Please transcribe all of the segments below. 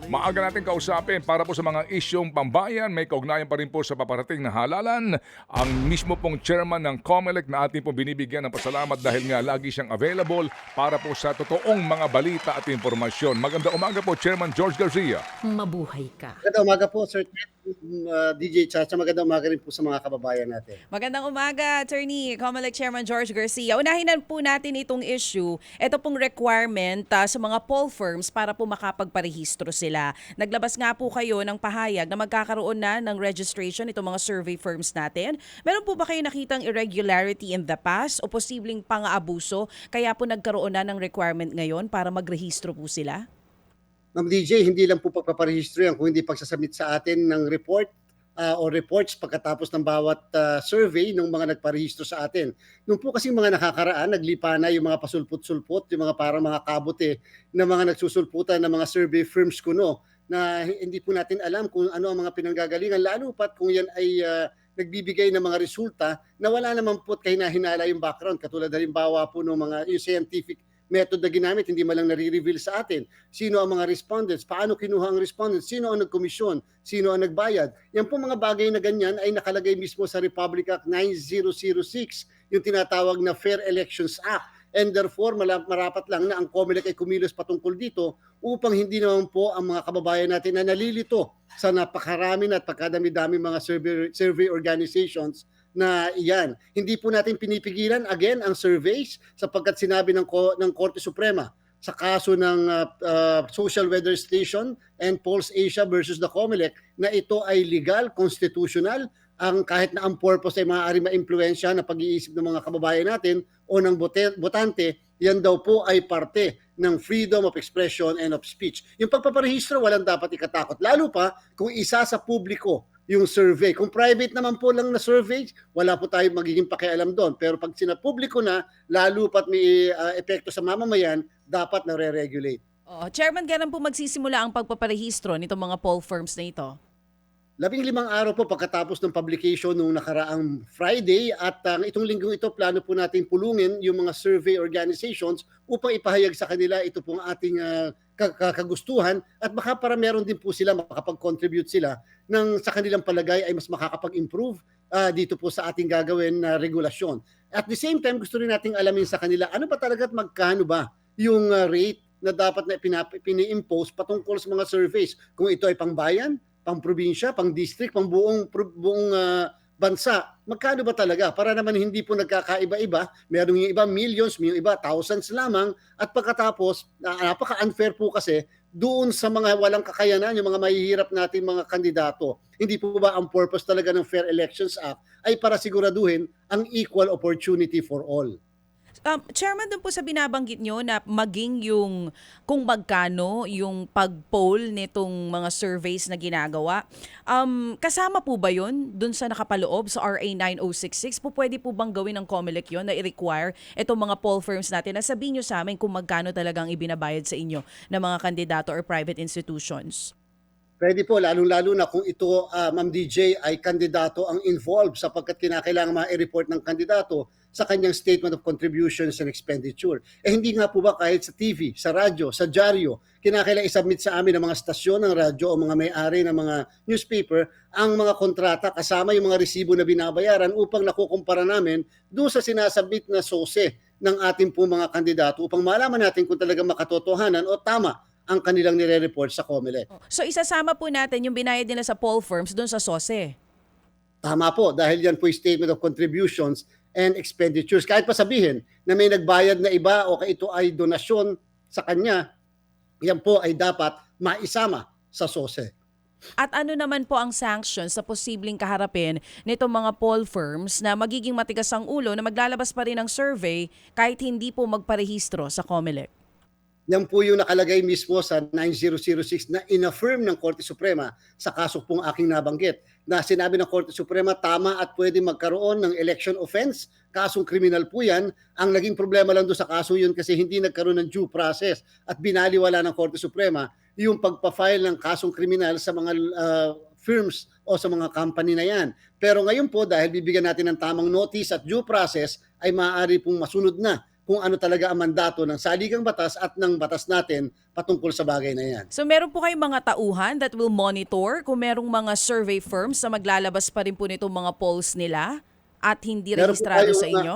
Maaga natin kausapin para po sa mga isyong pambayan. May kaugnayan pa rin po sa paparating na halalan. Ang mismo pong chairman ng COMELEC na ating po binibigyan ng pasalamat dahil nga lagi siyang available para po sa totoong mga balita at impormasyon. Magandang umaga po, Chairman George Garcia. Mabuhay ka. Magandang umaga po, Sir Ted, DJ Chacha. Magandang umaga rin po sa mga kababayan natin. Magandang umaga, Attorney COMELEC Chairman George Garcia. Unahin na po natin itong issue. Ito pong requirement sa mga poll firms para po makapagparehistro sila. Naglabas nga po kayo ng pahayag na magkakaroon na ng registration itong mga survey firms natin. Meron po ba kayo nakitang irregularity in the past o posibleng pang-aabuso kaya po nagkaroon na ng requirement ngayon para magrehistro po sila? Ma'am DJ, hindi lang po pagpaparehistro yan, kung hindi pagsasubmit sa atin ng report o reports pagkatapos ng bawat survey ng mga nagparehistro sa atin. Nung po kasing mga nakakaraan, naglipa na yung mga pasulput-sulput, yung mga parang mga kabote na mga nagsusulputan ng mga survey firms kuno na hindi po natin alam kung ano ang mga pinanggagalingan, lalo pat kung yan ay nagbibigay ng mga resulta na wala naman po kahinahinala yung background. Katulad halimbawa po ng mga yung scientific method na ginamit, hindi man lang nare-reveal sa atin. Sino ang mga respondents? Paano kinuha ang respondents? Sino ang nagkomisyon? Sino ang nagbayad? Yan po mga bagay na ganyan ay nakalagay mismo sa Republic Act 9006, yung tinatawag na Fair Elections Act. And therefore, marapat lang na ang COMELEC ay kumilos patungkol dito upang hindi naman po ang mga kababayan natin na nalilito sa napakarami at pagkadami-dami mga survey organizations na iyan. Hindi po natin pinipigilan again ang surveys sapagkat sinabi ng Korte Suprema sa kaso ng Social Weather Station and Pulse Asia versus the COMELEC na ito ay legal, constitutional, ang kahit na ang purpose ay maaari ma-impluwensya na pag-iisip ng mga kababayan natin o ng botante, yan daw po ay parte ng freedom of expression and of speech. Yung pagpaparehistro, walang dapat ikatakot. Lalo pa kung isa sa publiko yung survey. Kung private naman po lang na survey, wala po tayo magiging pakialam doon. Pero pag sinapubliko na, lalo pat may epekto sa mamamayan, dapat nare-regulate. Chairman, kailan po magsisimula ang pagpaparehistro nitong mga poll firms na ito? 15 araw po pagkatapos ng publication nung nakaraang Friday at itong linggong ito plano po natin pulungin yung mga survey organizations upang ipahayag sa kanila ito pong ating kagustuhan at baka para meron din po sila makapag-contribute sila ng sa kanilang palagay ay mas makakapag-improve dito po sa ating gagawin na regulasyon. At the same time gusto rin nating alamin sa kanila ano ba talaga at magkano ba yung rate na dapat na pini-impose patungkol sa mga surveys, kung ito ay pangbayan, pang probinsya, pang district, pang buong bansa. Magkano ba talaga? Para naman hindi po nagkakaiba-iba. Meron yung iba millions, yung iba thousands lamang. At pagkatapos, napaka-unfair po kasi doon sa mga walang kakayanan, yung mga mahihirap natin mga kandidato. Hindi po ba ang purpose talaga ng Fair Elections Act ay para siguraduhin ang equal opportunity for all? Chairman, dun po sa binabanggit nyo na maging yung kung magkano yung pag-poll nitong mga surveys na ginagawa, kasama po ba yun dun sa nakapaloob sa RA 9066? Pwede po bang gawin ng COMELEC yun na i-require itong mga poll firms natin na sabihin nyo sa amin kung magkano talagang ibinabayad sa inyo ng mga kandidato or private institutions? Pwede po, lalong-lalo na kung ito, Ma'am DJ, ay kandidato ang involved sapagkat kinakailangan ma-report ng kandidato sa kanyang statement of contributions and expenditure. Hindi nga po ba kahit sa TV, sa radyo, sa dyaryo, kinakailangan isubmit sa amin ng mga stasyon ng radyo o mga may-ari ng mga newspaper ang mga kontrata kasama yung mga resibo na binabayaran upang nakukumpara namin doon sa sinasubmit na sose ng ating po mga kandidato upang malaman natin kung talagang makatotohanan o tama ang kanilang nire-report sa COMELEC. So isasama po natin yung binayad nila sa poll firms dun sa SOSE. Tama po, dahil yan po yung statement of contributions and expenditures. Kahit pa sabihin na may nagbayad na iba o ito ay donasyon sa kanya, yan po ay dapat maisama sa SOSE. At ano naman po ang sanctions sa posibleng kaharapin nitong mga poll firms na magiging matigas ang ulo na maglalabas pa rin ng survey kahit hindi po magparehistro sa COMELEC? Yan po yung nakalagay mismo sa 9006 na inaffirm ng Korte Suprema sa kaso pong aking nabanggit. Na sinabi ng Korte Suprema tama at pwede magkaroon ng election offense, kasong kriminal po yan. Ang naging problema lang doon sa kaso yun kasi hindi nagkaroon ng due process at binaliwala ng Korte Suprema yung pagpa-file ng kasong kriminal sa mga firms o sa mga company na yan. Pero ngayon po dahil bibigyan natin ng tamang notice at due process ay maaari pong masunod na kung ano talaga ang mandato ng saligang batas at ng batas natin patungkol sa bagay na yan. So meron po kayong mga tauhan that will monitor kung merong mga survey firms na maglalabas pa rin po nitong mga polls nila at hindi Meron po rehistrado tayong, sa inyo?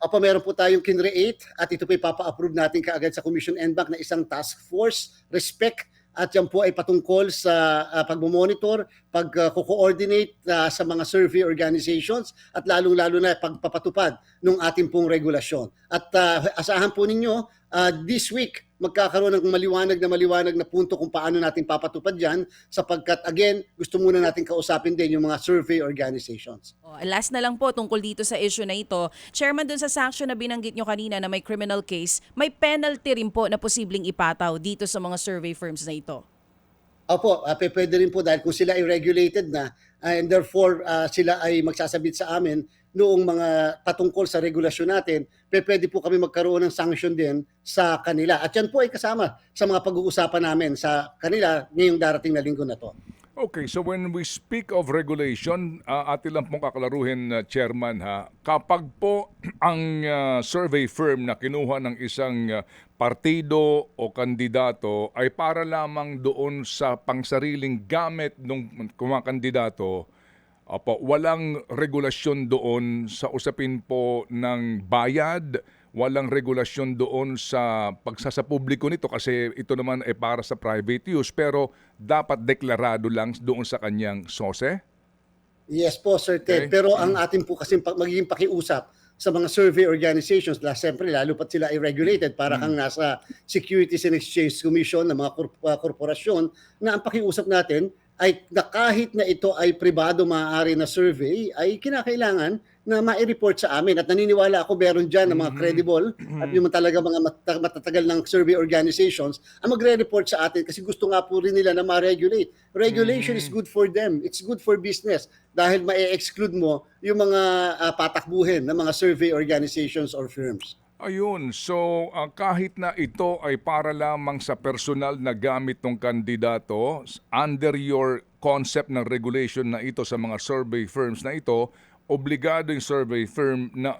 Meron po tayong kinreate at ito po ipapa-approve natin kaagad sa Commission NBAC na isang task force, respect, at yan po ay patungkol sa pagmomonitor, pag-coordinate sa mga survey organizations at lalong-lalo na pagpapatupad ng ating pong regulasyon. At asahan po ninyo, this week, magkakaroon ng maliwanag na punto kung paano natin papatupad yan sapagkat again, gusto muna natin kausapin din yung mga survey organizations. Last na lang po tungkol dito sa issue na ito. Chairman, dun sa sanction na binanggit nyo kanina na may criminal case, may penalty rin po na posibleng ipataw dito sa mga survey firms na ito. Opo, pwede rin po dahil kung sila ay regulated na and therefore sila ay magsasabit sa amin noong mga patungkol sa regulasyon natin, pwede po kami magkaroon ng sanction din sa kanila. At yan po ay kasama sa mga pag-uusapan namin sa kanila ngayong darating na linggo na to. Okay, so when we speak of regulation, atin lang pong kakalaruhin, Chairman, ha, kapag po ang survey firm na kinuha ng isang partido o kandidato ay para lamang doon sa pangsariling gamit ng kumakandidato, walang regulasyon doon sa usapin po ng bayad, walang regulasyon doon sa pagsasapubliko nito kasi ito naman ay para sa private use pero dapat deklarado lang doon sa kanyang sose? Yes po, Sir Ted. Okay. Pero ang ating po kasi magiging pakiusap sa mga survey organizations, siyempre lalo pat sila ay regulated para kang nasa Securities and Exchange Commission ng mga korporasyon na ang pakiusap natin ay na kahit na ito ay pribado maaari na survey, ay kinakailangan na ma-report sa amin. At naniniwala ako meron dyan ng mga credible at yung talaga mga matatagal ng survey organizations ang magre-report sa atin kasi gusto nga po rin nila na ma-regulate. Regulation is good for them. It's good for business dahil ma-exclude mo yung mga patakbuhin ng mga survey organizations or firms. Ayun, so kahit na ito ay para lamang sa personal na gamit ng kandidato, under your concept ng regulation na ito sa mga survey firms na ito, obligado yung survey firm na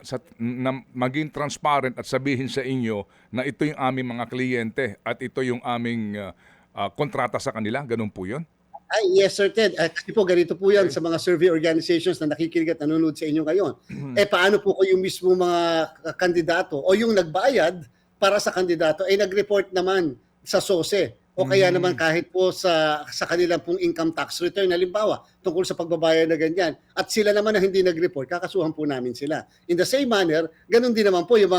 maging transparent at sabihin sa inyo na ito yung aming mga kliyente at ito yung aming kontrata sa kanila, ganun po yun? Ay, yes, Sir Ted. Kasi po, ganito po yan sa mga survey organizations na nakikinig at nanonood sa inyo ngayon. Paano po kung yung mismo mga kandidato o yung nagbayad para sa kandidato ay nag-report naman sa SOSE o kaya naman kahit po sa kanilang pong income tax return, halimbawa, tungkol sa pagbabayad na ganyan. At sila naman na hindi nag-report, kakasuhan po namin sila. In the same manner, ganun din naman po yung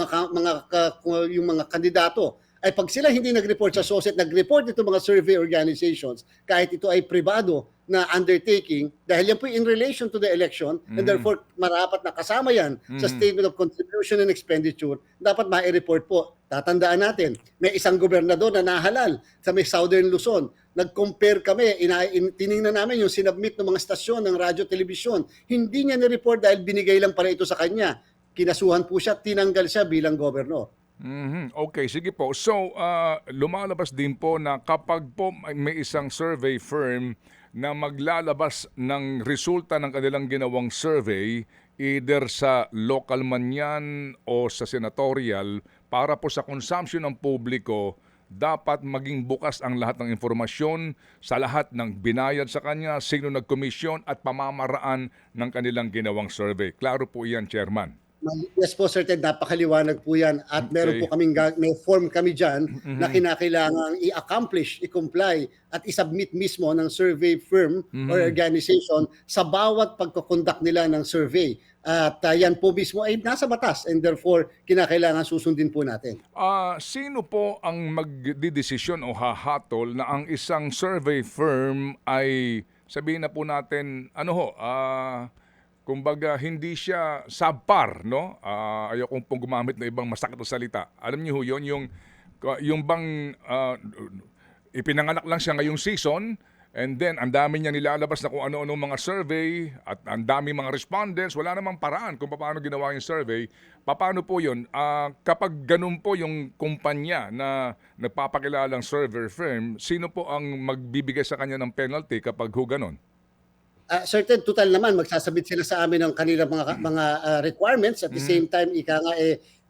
mga kandidato ay pag sila hindi nag-report sa SOSET, nag-report ito mga survey organizations, kahit ito ay pribado na undertaking, dahil yan po in relation to the election, and therefore marapat na kasama yan sa Statement of Contribution and Expenditure, dapat ma-report po. Tatandaan natin, may isang gobernador na nahalal sa may Southern Luzon. Nag-compare kami, tiningnan namin yung sinubmit ng mga stasyon ng radyo, telebisyon. Hindi niya ni-report dahil binigay lang para ito sa kanya. Kinasuhan po siya, tinanggal siya bilang gobernador. Okay, sige po. So, lumalabas din po na kapag po may isang survey firm na maglalabas ng resulta ng kanilang ginawang survey, either sa local man yan o sa senatorial, para po sa consumption ng publiko, dapat maging bukas ang lahat ng informasyon sa lahat ng binayad sa kanya, sino nagkomisyon at pamamaraan ng kanilang ginawang survey. Klaro po yan, Chairman. Yes po, Sir Ted, napakaliwanag po yan. At meron po kaming, may form kami dyan na kinakailangan i-accomplish, i-comply at i-submit mismo ng survey firm or organization sa bawat pagkukonduct nila ng survey. At yan po mismo ay nasa batas and therefore kinakailangan susundin po natin. Sino po ang magdidesisyon o hahatol na ang isang survey firm ay sabihin na po natin, kumbaga hindi siya subpar, no? Ayokong pong gumamit na ibang masakit na salita. Alam niyo ho yun, yung bang ipinanganak lang siya ngayong season and then ang dami niya nilalabas na kung ano-ano mga survey at ang dami mga respondents, wala namang paraan kung paano ginawa yung survey. Paano po yun? Kapag ganun po yung kumpanya na nagpapakilalang survey firm, sino po ang magbibigay sa kanya ng penalty kapag ho ganun? Certain total naman magsasabit sila sa amin ng kanilang mga requirements at the same time ika nga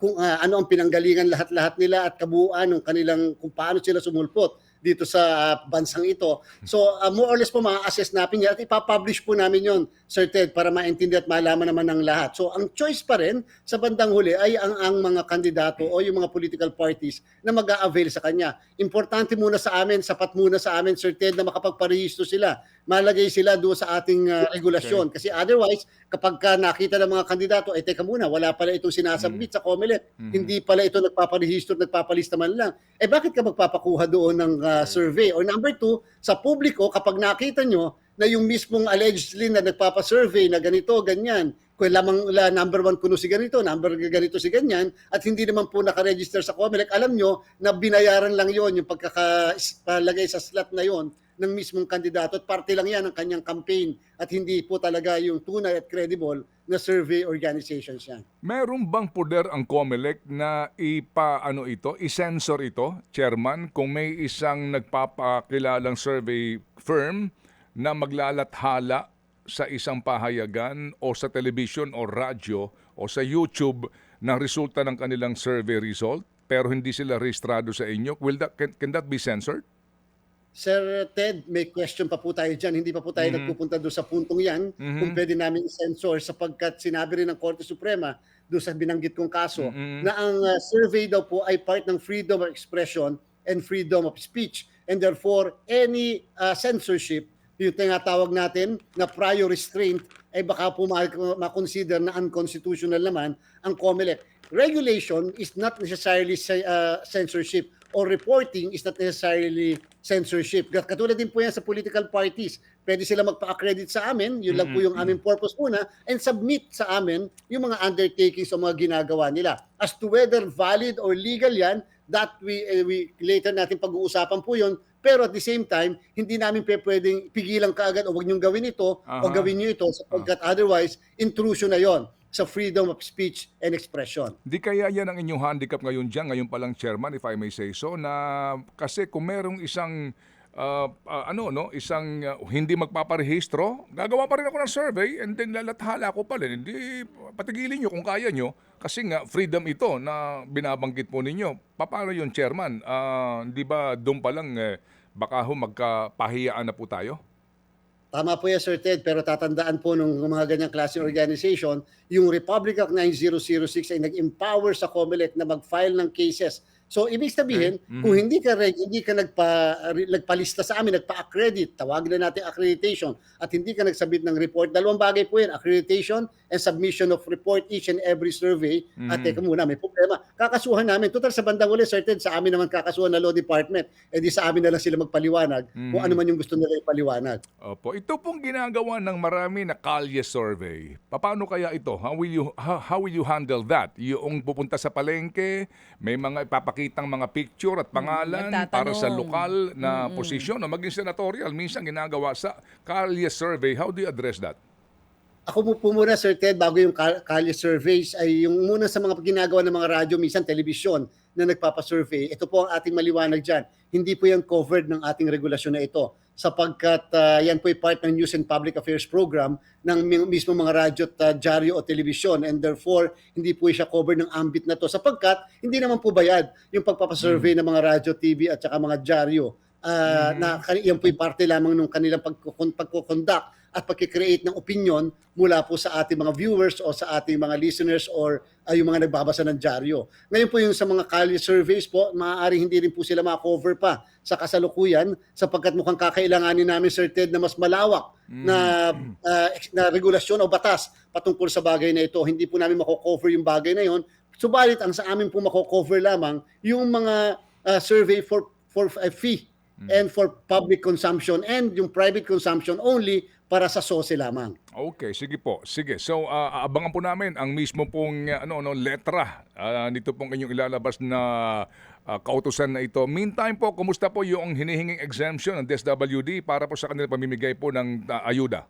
kung ano ang pinanggalingan lahat-lahat nila at kabuuan ng kanilang kung paano sila sumulpot dito sa bansang ito. So more or less po ma-assess namin yan at ipapublish po namin yon, Sir Ted, para maintindihan at malaman naman ng lahat. So ang choice pa rin sa bandang huli ay ang mga kandidato o yung mga political parties na mag-a-avail sa kanya. Importante muna sa amin, sapat muna sa amin, Sir Ted, na makapagparehistro sila. Malagay sila doon sa ating regulasyon. Kasi otherwise, kapag nakita ng mga kandidato, teka muna, wala pala itong sinasubmit sa COMELEC. Hindi pala ito nagpaparehistro, nagpapalista man lang. Bakit ka magpapakuha doon ng survey? Or number two, sa publiko, kapag nakita nyo na yung mismong allegedly na nagpapasurvey na ganito, ganyan, kung number one kuno si ganito, number ganito si ganyan, at hindi naman po nakaregister sa COMELEC, alam nyo na binayaran lang yon yung pagkakalagay sa slot na yon ng mismong kandidato at parte lang yan ng kanyang campaign at hindi po talaga yung tunay at credible na survey organizations yan. Meron bang poder ang COMELEC na i-censor ito, Chairman, kung may isang nagpapakilalang survey firm na maglalathala sa isang pahayagan o sa television o radyo o sa YouTube ng resulta ng kanilang survey result pero hindi sila rehistrado sa inyo? Can that be censored? Sir Ted, may question pa po tayo dyan. Hindi pa po tayo nagpupunta doon sa puntong yan kung pwede namin i-censor sapagkat sinabi rin ng Korte Suprema doon sa binanggit kong kaso na ang survey daw po ay part ng freedom of expression and freedom of speech. And therefore, any censorship, yung tinatawag natin na prior restraint, ay baka po makonsider na unconstitutional naman ang COMELEC. Regulation is not necessarily censorship or reporting is not necessarily censorship. Katulad din po yan sa political parties. Pwede sila magpa-accredit sa amin, yun lang po yung aming purpose muna, and submit sa amin yung mga undertakings o mga ginagawa nila. As to whether valid or legal yan, that we later natin pag-uusapan po yun, pero at the same time, hindi namin pwedeng pigilan kaagad o wag niyong gawin ito o gawin niyo ito sapagkat otherwise, intrusion na yon sa freedom of speech and expression. Di kaya yan ang inyong handicap ngayon dyan, ngayon palang Chairman, if I may say so, na kasi kung merong isang hindi magpaparehistro, gagawa pa rin ako ng survey and then lalathala ko pa rin. Hindi patigilin nyo kung kaya nyo kasi nga freedom ito na binabanggit po ninyo. Paano yun, Chairman? Di ba doon pa lang baka magkapahiyaan na po tayo? Tama po yan, Sir Ted, pero tatandaan po ng mga ganyang klase organization, yung Republic Act 9006 ay nag-empower sa COMELEC na mag-file ng cases. So, ibig sabihin, kung hindi ka nagpalista sa amin, nagpa-accredit, tawagin na natin accreditation, at hindi ka nagsubmit ng report, dalawang bagay po yan, accreditation and submission of report each and every survey. At teka muna, may problema. Kakasuhan namin. Total sa bandang uli, Sir Ted, sa amin naman kakasuhan na law department. Di sa amin na lang sila magpaliwanag kung ano man yung gusto nila ipaliwanag. Opo, ito pong ginagawa ng marami na kalye survey. Paano kaya ito? How will you handle that? Yung pupunta sa palengke, may mga ipapakitang mga picture at pangalan para sa lokal na posisyon o maging senatorial, minsan ginagawa sa kalye survey. How do you address that? Ako po muna, Sir Ted, bago yung kalye surveys, ay yung muna sa mga ginagawa ng mga radyo, minsan telebisyon na nagpapasurvey. Ito po ang ating maliwanag dyan. Hindi po yan covered ng ating regulasyon na ito sapagkat yan po ay part ng News and Public Affairs Program ng mismo mga radyo at dyaryo o telebisyon and therefore hindi po siya covered ng ambit na to sapagkat hindi naman po bayad yung pagpapasurvey ng mga radyo, TV at saka mga dyaryo na yan po ay parte lamang ng kanilang pagkukonduct at pagkikreate ng opinion mula po sa ating mga viewers o sa ating mga listeners or yung mga nagbabasa ng dyaryo. Ngayon po yung sa mga kalye surveys po, maaaring hindi rin po sila ma-cover pa sa kasalukuyan sapagkat mukhang kakailanganin namin, Sir Ted, na mas malawak na regulasyon o batas patungkol sa bagay na ito. Hindi po namin mako-cover yung bagay na yon. Subalit, ang sa amin po mako-cover lamang yung mga survey for a fee and for public consumption and yung private consumption only para sa SOSE lamang. Okay, sige po. Sige. So, abangan po namin ang mismo pong letra nito pong inyong ilalabas na kautusan na ito. Meantime po, kumusta po yung hinihinging exemption ng DSWD para po sa kanilang pamimigay po ng ayuda?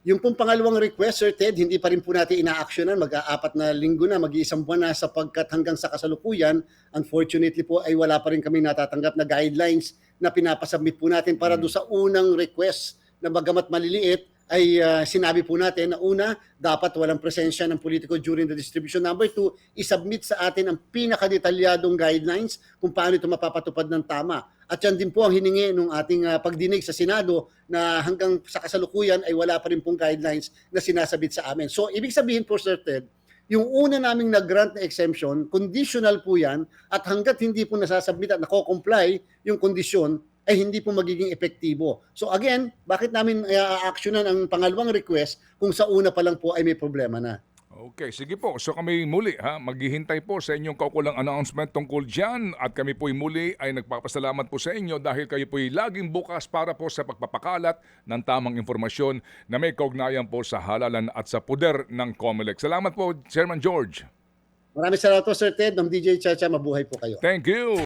Yung pong pangalawang request, Sir Ted, hindi pa rin po natin ina-actionan. Mag-aapat na linggo na, mag-iisang buwan na sapagkat hanggang sa kasalukuyan, unfortunately po ay wala pa rin kami natatanggap na guidelines na pinapasubmit po natin para doon sa unang request na bagamat maliliit ay sinabi po natin na una, dapat walang presensya ng politiko during the distribution. Number 2, isubmit sa atin ang pinakadetalyadong guidelines kung paano ito mapapatupad ng tama. At yan din po ang hiningi ng ating pagdinig sa Senado na hanggang sa kasalukuyan ay wala pa rin pong guidelines na sinasabit sa amin. So, ibig sabihin po, Sir Ted, yung una naming nag-grant na exemption, conditional po yan at hanggat hindi po nasasubmit at nako-comply yung kondisyon, ay hindi po magiging epektibo. So again, bakit namin a-actionan ang pangalawang request kung sa una pa lang po ay may problema na? Okay, sige po. So kami muli maghihintay po sa inyong kaukulang announcement tungkol dyan at kami po'y muli ay nagpapasalamat po sa inyo dahil kayo po'y laging bukas para po sa pagpapakalat ng tamang informasyon na may kaugnayan po sa halalan at sa puder ng COMELEC. Salamat po, Chairman George. Maraming salamat po, Sir Ted. Ng DJ Chacha, mabuhay po kayo. Thank you.